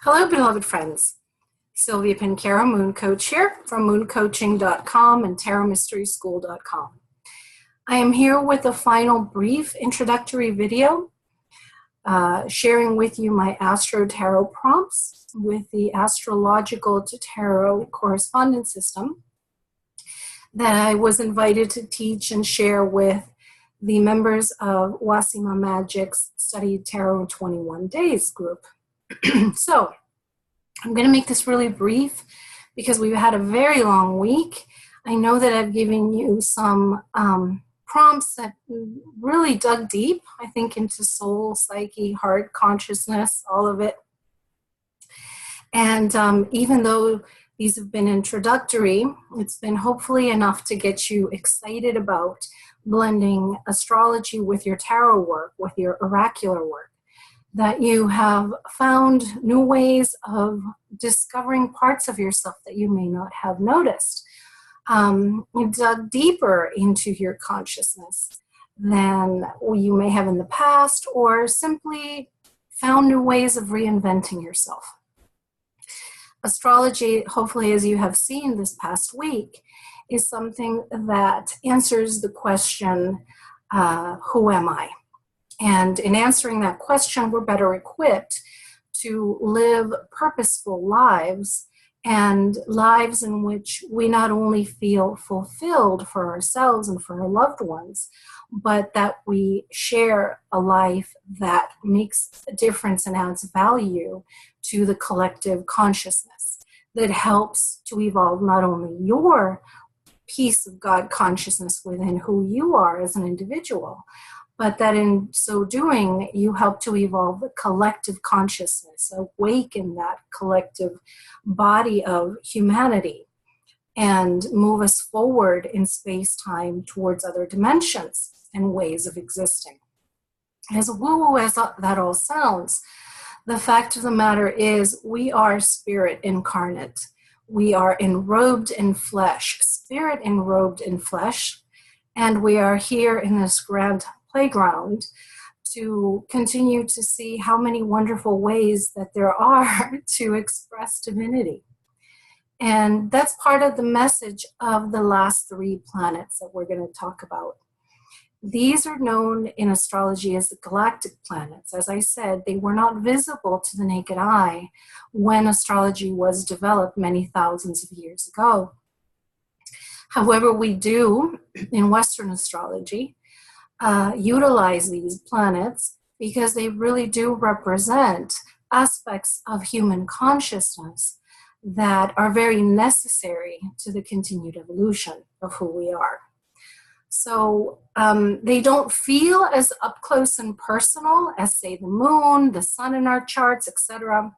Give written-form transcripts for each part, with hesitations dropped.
Hello, beloved friends. Silvia Pancaro, MoonCoach here from mooncoaching.com and tarotmysteryschool.com. I am here with a final brief introductory video sharing with you my AstroTarot prompts with the astrological to tarot correspondence system that I was invited to teach and share with the members of Wasima Magic's Study Tarot in 21 Days group. So, I'm going to make this really brief because we've had a very long week. I know that I've given you some prompts that really dug deep, I think, into soul, psyche, heart, consciousness, all of it. And even though these have been introductory, it's been hopefully enough to get you excited about blending astrology with your tarot work, with your oracular work, that you have found new ways of discovering parts of yourself that you may not have noticed. You dug deeper into your consciousness than you may have in the past, or simply found new ways of reinventing yourself. Astrology, hopefully, as you have seen this past week, is something that answers the question, who am I? And in answering that question, we're better equipped to live purposeful lives, and lives in which we not only feel fulfilled for ourselves and for our loved ones, but that we share a life that makes a difference and adds value to the collective consciousness, that helps to evolve not only your piece of God consciousness within who you are as an individual, but that in so doing, you help to evolve the collective consciousness, awaken that collective body of humanity, and move us forward in space-time towards other dimensions and ways of existing. As woo-woo as that all sounds, the fact of the matter is we are spirit incarnate. We are enrobed in flesh, spirit enrobed in flesh, and we are here in this grand playground to continue to see how many wonderful ways that there are to express divinity. And that's part of the message of the last three planets that we're going to talk about. These are known in astrology as the galactic planets. As I said, they were not visible to the naked eye when astrology was developed many thousands of years ago. However, we do, in Western astrology, utilize these planets because they really do represent aspects of human consciousness that are very necessary to the continued evolution of who we are. So they don't feel as up close and personal as, say, the moon, the sun in our charts, etc.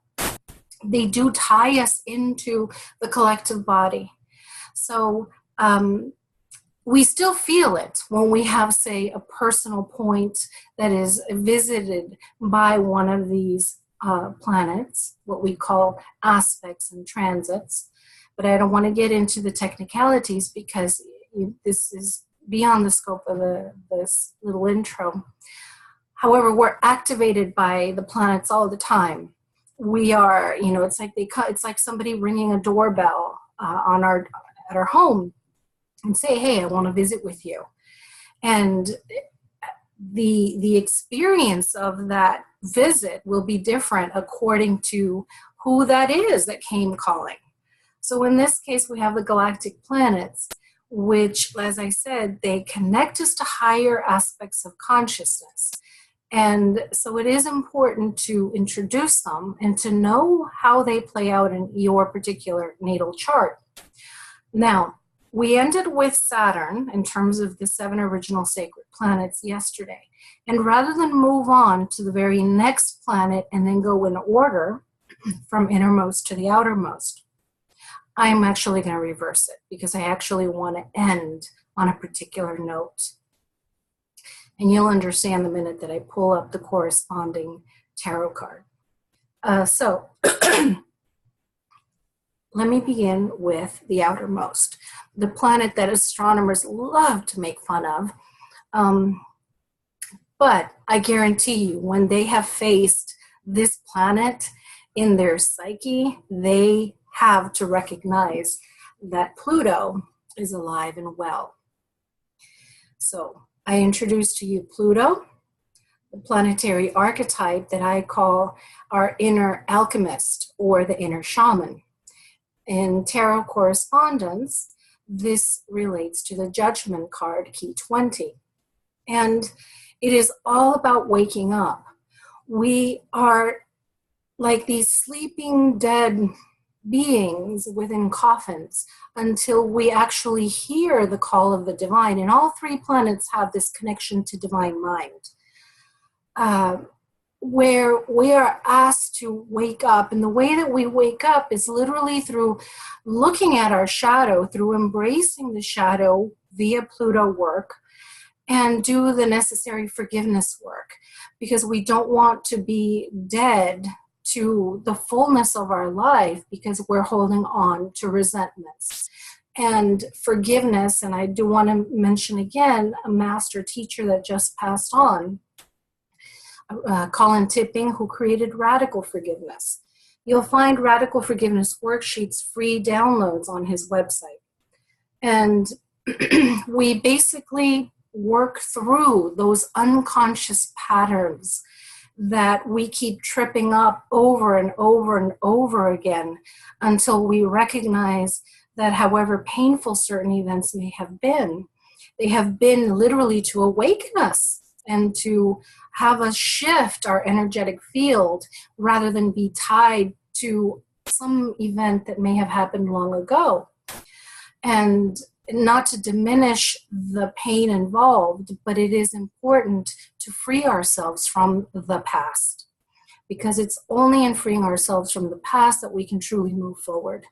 They do tie us into the collective body. So we still feel it when we have, say, a personal point that is visited by one of these planets, what we call aspects and transits. But I don't want to get into the technicalities because this is beyond the scope of this little intro. However, we're activated by the planets all the time. We are, it's like somebody ringing a doorbell at our home and say, hey, I want to visit with you. And the experience of that visit will be different according to who that is that came calling. So in this case, we have the galactic planets, which, as I said, they connect us to higher aspects of consciousness. And so it is important to introduce them and to know how they play out in your particular natal chart. Now, we ended with Saturn in terms of the 7 original sacred planets yesterday. And rather than move on to the very next planet and then go in order from innermost to the outermost, I'm actually going to reverse it because I actually want to end on a particular note. And you'll understand the minute that I pull up the corresponding tarot card. So let me begin with the outermost, the planet that astronomers love to make fun of. But I guarantee you, when they have faced this planet in their psyche, they have to recognize that Pluto is alive and well. So I introduced to you Pluto, the planetary archetype that I call our inner alchemist or the inner shaman. In tarot correspondence, this relates to the judgment card, key 20. And it is all about waking up. We are like these sleeping dead beings within coffins until we actually hear the call of the divine. And all three planets have this connection to divine mind, where we are asked to wake up. And the way that we wake up is literally through looking at our shadow, through embracing the shadow via Pluto work, and do the necessary forgiveness work, because we don't want to be dead to the fullness of our life because we're holding on to resentments. And forgiveness, and I do want to mention again a master teacher that just passed on, Colin Tipping, who created Radical Forgiveness. You'll find Radical Forgiveness worksheets, free downloads on his website. And we basically work through those unconscious patterns that we keep tripping up over and over and over again until we recognize that however painful certain events may have been, they have been literally to awaken us and to have us shift our energetic field rather than be tied to some event that may have happened long ago. And not to diminish the pain involved, but it is important to free ourselves from the past, because it's only in freeing ourselves from the past that we can truly move forward.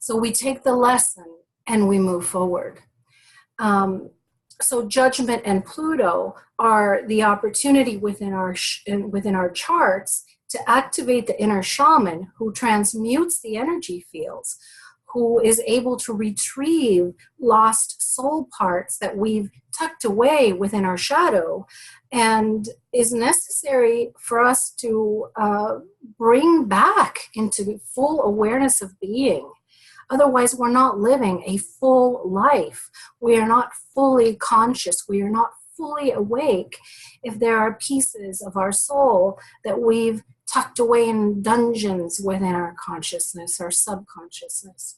So we take the lesson and we move forward. So judgment and Pluto are the opportunity within our charts to activate the inner shaman who transmutes the energy fields, who is able to retrieve lost soul parts that we've tucked away within our shadow, and is necessary for us to bring back into full awareness of being. Otherwise, we're not living a full life. We are not fully conscious. We are not fully awake if there are pieces of our soul that we've tucked away in dungeons within our consciousness, our subconsciousness.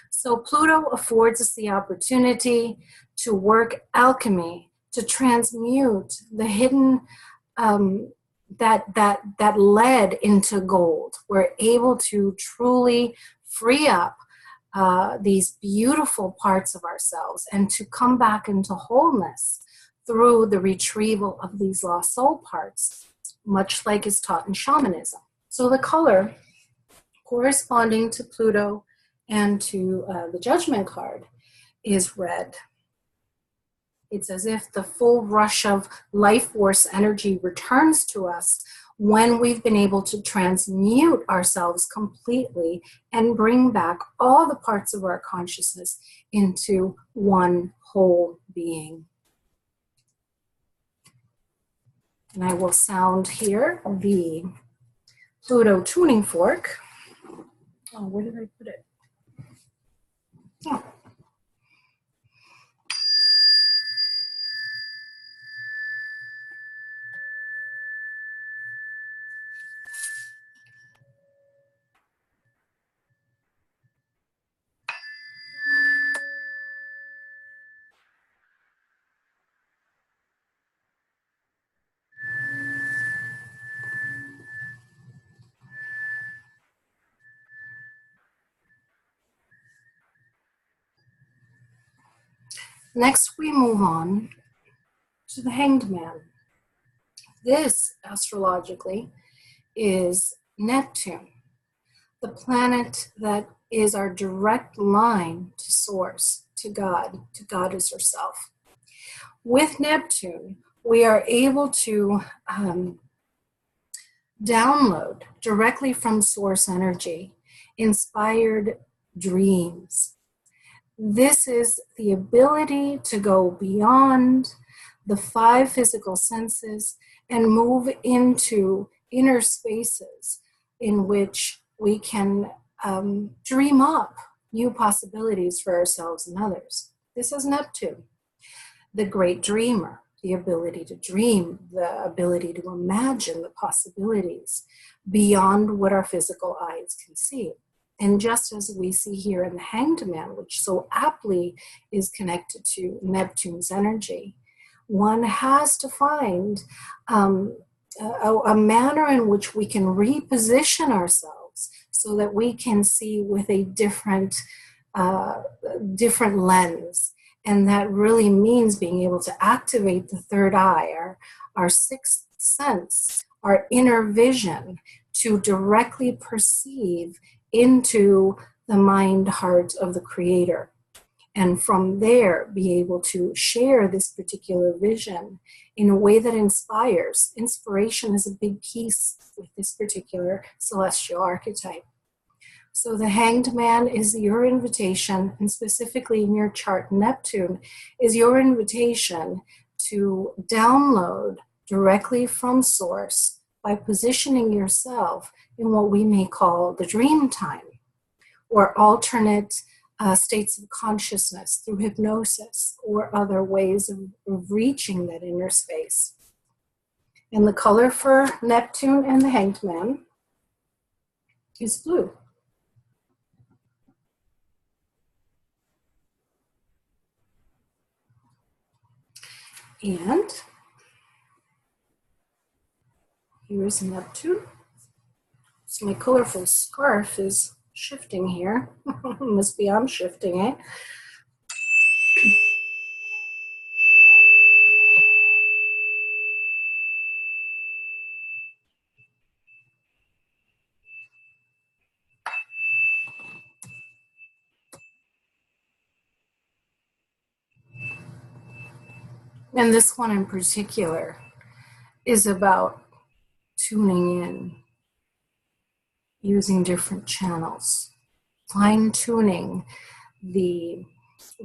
So Pluto affords us the opportunity to work alchemy, to transmute the hidden that lead into gold. We're able to truly free up these beautiful parts of ourselves and to come back into wholeness through the retrieval of these lost soul parts, much like is taught in shamanism. So the color corresponding to Pluto and to the judgment card is red. It's as if the full rush of life force energy returns to us when we've been able to transmute ourselves completely and bring back all the parts of our consciousness into one whole being. And I will sound here the Pluto tuning fork. Oh, where did I put it? Oh. Next, we move on to the Hanged Man. This, astrologically, is Neptune, the planet that is our direct line to Source, to Goddess herself. With Neptune, we are able to download directly from Source energy inspired dreams. This is the ability to go beyond the 5 physical senses and move into inner spaces in which we can dream up new possibilities for ourselves and others. This is Neptune, the great dreamer, the ability to dream, the ability to imagine the possibilities beyond what our physical eyes can see. And just as we see here in the Hanged Man, which so aptly is connected to Neptune's energy, one has to find a manner in which we can reposition ourselves so that we can see with a different lens. And that really means being able to activate the third eye, our sixth sense, our inner vision, to directly perceive into the mind heart of the Creator. And from there, be able to share this particular vision in a way that inspires. Inspiration is a big piece with this particular celestial archetype. So the Hanged Man is your invitation, and specifically in your chart, Neptune is your invitation to download directly from source by positioning yourself in what we may call the dream time, or alternate states of consciousness through hypnosis or other ways of reaching that inner space. And the color for Neptune and the Hanged Man is blue. And here's Neptune. So my colorful scarf is shifting here. Must be I'm shifting it. And this one in particular is about tuning in, using different channels, fine-tuning the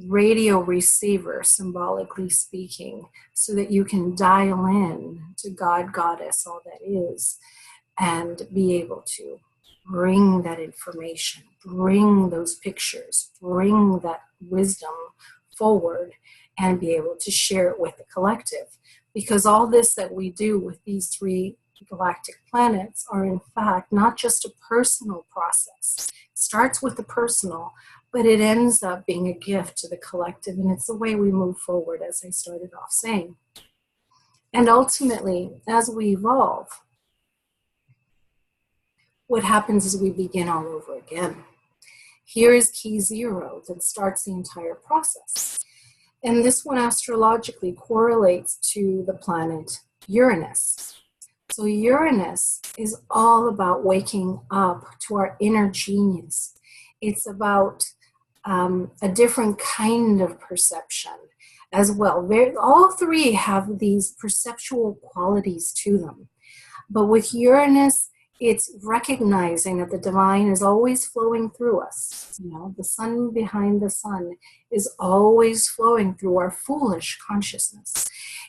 radio receiver, symbolically speaking, so that you can dial in to God, Goddess, all that is, and be able to bring that information, bring those pictures, bring that wisdom forward, and be able to share it with the collective. Because all this that we do with these three galactic planets are in fact not just a personal process. It starts with the personal, but it ends up being a gift to the collective, and it's the way we move forward, as I started off saying. And ultimately, as we evolve, what happens is we begin all over again. Here is key 0 that starts the entire process. And this one astrologically correlates to the planet Uranus. So Uranus is all about waking up to our inner genius. It's about a different kind of perception as well. All three have these perceptual qualities to them. But with Uranus, it's recognizing that the divine is always flowing through us. You know, the sun behind the sun is always flowing through our foolish consciousness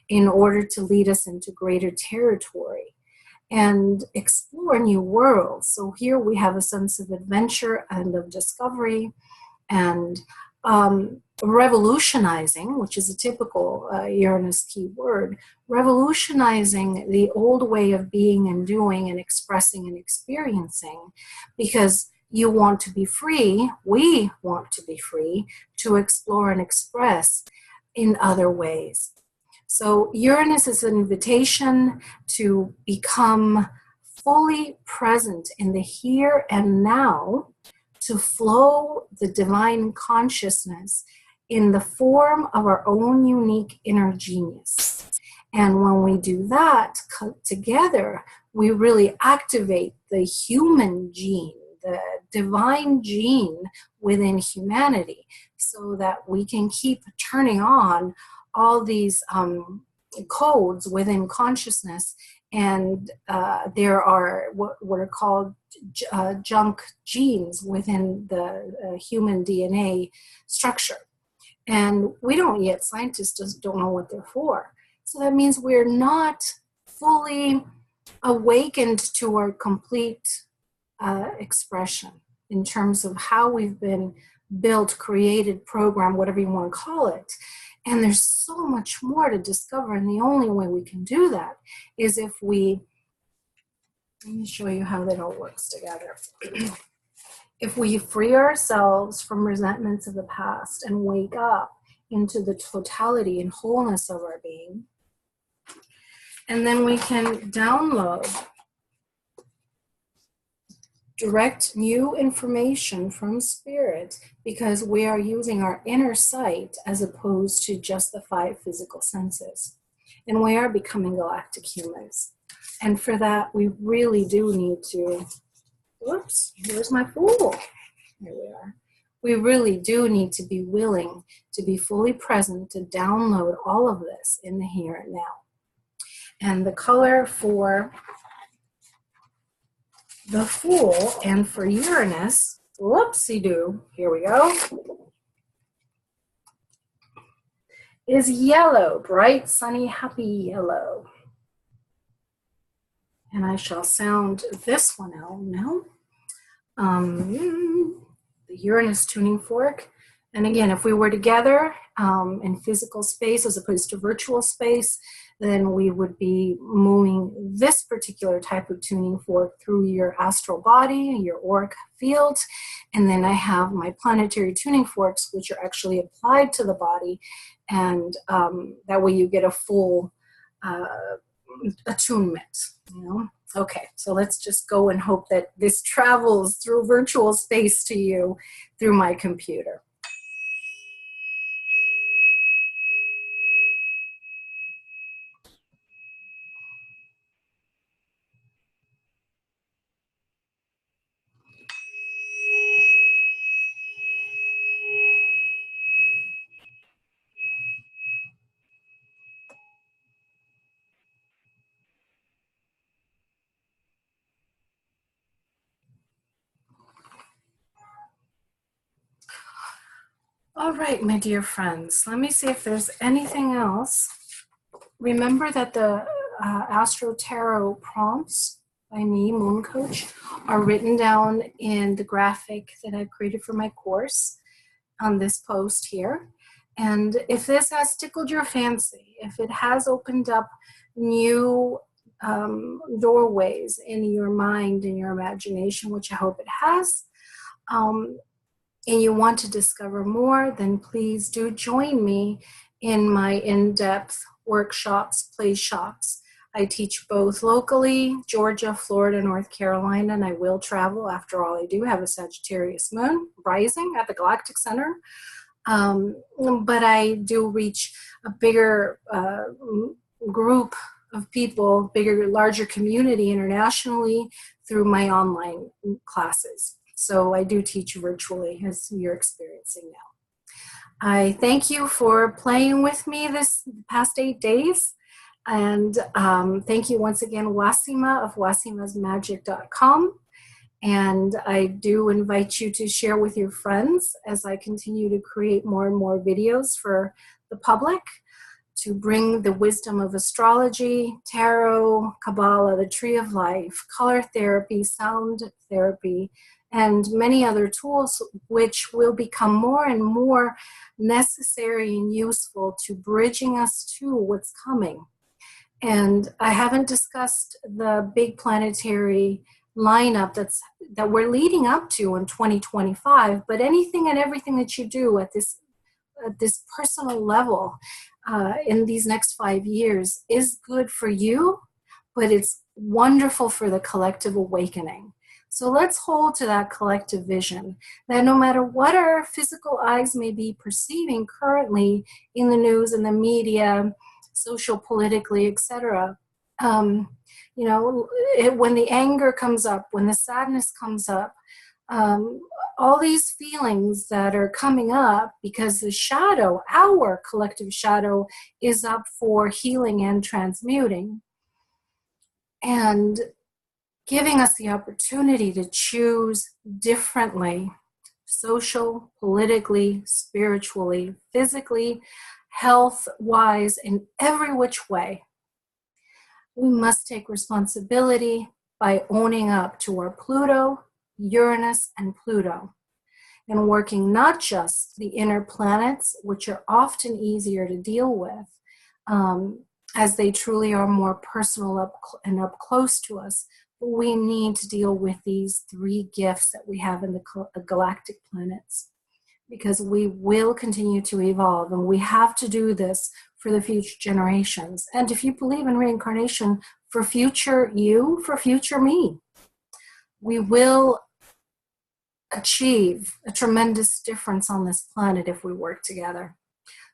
in order to lead us into greater territory and explore new worlds. So here we have a sense of adventure and of discovery and revolutionizing, which is a typical Uranus key word, revolutionizing the old way of being and doing and expressing and experiencing, because you want to be free, we want to be free to explore and express in other ways. So Uranus is an invitation to become fully present in the here and now, to flow the divine consciousness in the form of our own unique inner genius. And when we do that together, we really activate the human gene, the divine gene within humanity, so that we can keep turning on all these codes within consciousness. And there are what are called junk genes within the human DNA structure. And we don't yet, scientists just don't know what they're for. So that means we're not fully awakened to our complete expression in terms of how we've been built, created, programmed, whatever you want to call it. And there's so much more to discover, and the only way we can do that is if we, let me show you how that all works together. If we free ourselves from resentments of the past and wake up into the totality and wholeness of our being, and then we can download direct new information from spirit, because we are using our inner sight as opposed to just the 5 physical senses. And we are becoming galactic humans. And for that, we really do need to, whoops, here's my fool. Here we are. We really do need to be willing to be fully present, to download all of this in the here and now. And the color for the Fool and for Uranus, whoopsie-doo, here we go, is yellow, bright, sunny, happy yellow. And I shall sound this one out now. The Uranus tuning fork. And again, if we were together in physical space as opposed to virtual space, then we would be moving this particular type of tuning fork through your astral body, your auric field. And then I have my planetary tuning forks, which are actually applied to the body. And that way you get a full attunement, you know? Okay, so let's just go and hope that this travels through virtual space to you through my computer. All right, my dear friends, let me see if there's anything else. Remember that the AstroTarot prompts by me, MoonCoach, are written down in the graphic that I've created for my course on this post here. And if this has tickled your fancy, if it has opened up new doorways in your mind and your imagination, which I hope it has, and you want to discover more, then please do join me in my in-depth workshops, play shops. I teach both locally, Georgia, Florida, North Carolina, and I will travel. After all, I do have a Sagittarius moon rising at the Galactic Center. But I do reach a bigger group of people, larger community internationally through my online classes. So I do teach virtually, as you're experiencing now. I thank you for playing with me this past 8 days. And thank you once again, Wasima of wasimasmagic.com. And I do invite you to share with your friends as I continue to create more and more videos for the public to bring the wisdom of astrology, tarot, Kabbalah, the tree of life, color therapy, sound therapy, and many other tools which will become more and more necessary and useful to bridging us to what's coming. And I haven't discussed the big planetary lineup that we're leading up to in 2025, but anything and everything that you do at this personal level in these next 5 years is good for you, but it's wonderful for the collective awakening. So let's hold to that collective vision that no matter what our physical eyes may be perceiving currently in the news and the media, social, politically, etc., when the anger comes up, when the sadness comes up, all these feelings that are coming up because the shadow, our collective shadow, is up for healing and transmuting. And giving us the opportunity to choose differently, social, politically, spiritually, physically, health-wise, in every which way. We must take responsibility by owning up to our Pluto, Uranus, and Pluto, and working not just the inner planets, which are often easier to deal with, as they truly are more personal and up close to us. But we need to deal with these three gifts that we have in the galactic planets, because we will continue to evolve, and we have to do this for the future generations. And if you believe in reincarnation, for future you, for future me, we will achieve a tremendous difference on this planet if we work together.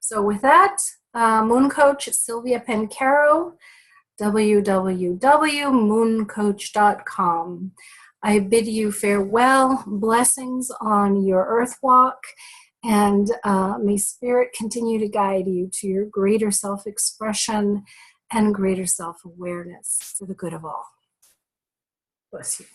So with that, MoonCoach Silvia Pancaro, www.mooncoach.com. I bid you farewell, blessings on your earth walk, and may Spirit continue to guide you to your greater self-expression and greater self-awareness for the good of all. Bless you.